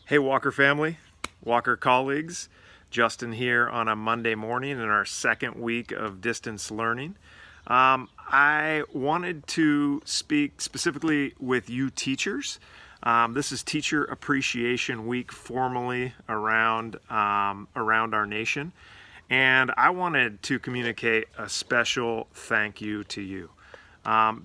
Hey Walker family, Walker colleagues, Justin here on a Monday morning in our second week of distance learning. I wanted to speak specifically with you teachers. This is Teacher Appreciation Week formally around our nation, and I wanted to communicate a special thank you to you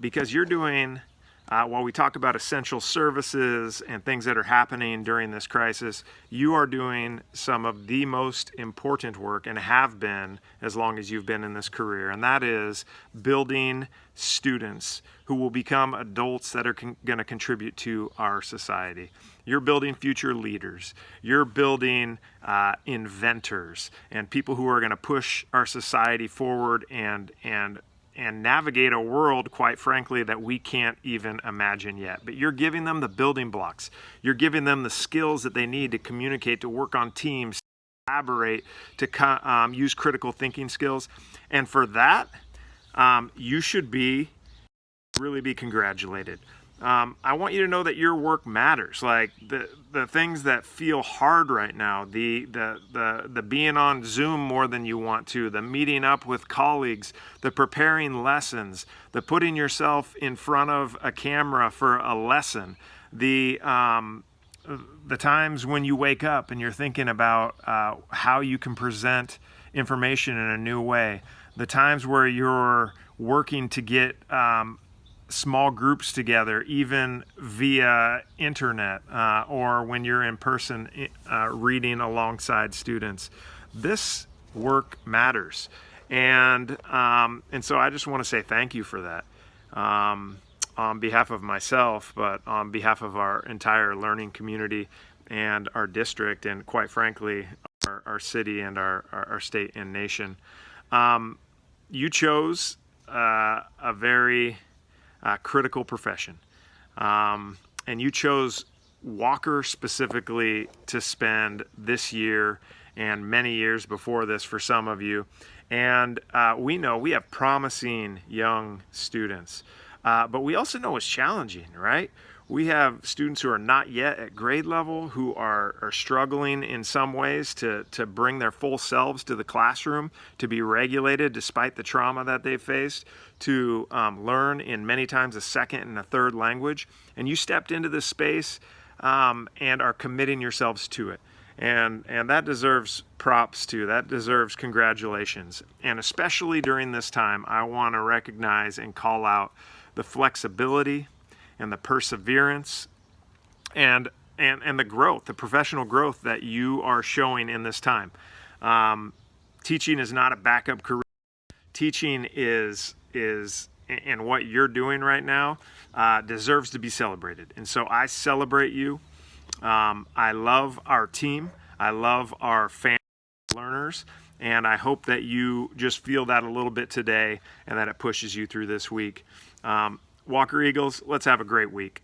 because you're doing while we talk about essential services and things that are happening during this crisis, you are doing some of the most important work and have been as long as you've been in this career, and that is building students who will become adults that are going to contribute to our society. You're building future leaders. You're building inventors and people who are going to push our society forward and navigate a world, quite frankly, that we can't even imagine yet. But you're giving them the building blocks. You're giving them the skills that they need to communicate, to work on teams, to collaborate, to use critical thinking skills. And for that, you should really be congratulated. I want you to know that your work matters. Like the things that feel hard right now, the being on Zoom more than you want to, the meeting up with colleagues, the preparing lessons, the putting yourself in front of a camera for a lesson, the times when you wake up and you're thinking about how you can present information in a new way, the times where you're working to get small groups together, even via internet or when you're in person reading alongside students. This work matters, and so I just want to say thank you for that on behalf of myself, but on behalf of our entire learning community and our district, and quite frankly, our city and our state and nation. You chose a very critical profession. And you chose Walker specifically to spend this year and many years before this for some of you. And we know we have promising young students, but we also know it's challenging, right? We have students who are not yet at grade level, who are struggling in some ways to bring their full selves to the classroom, to be regulated despite the trauma that they've faced, to learn in many times a second and a third language. And you stepped into this space and are committing yourselves to it. And that deserves props too. That deserves congratulations. And especially during this time, I want to recognize and call out the flexibility and the perseverance and the growth, the professional growth that you are showing in this time. Teaching is not a backup career. Teaching is and what you're doing right now deserves to be celebrated. And so I celebrate you. I love our team. I love our family learners. And I hope that you just feel that a little bit today and that it pushes you through this week. Walker Eagles, let's have a great week.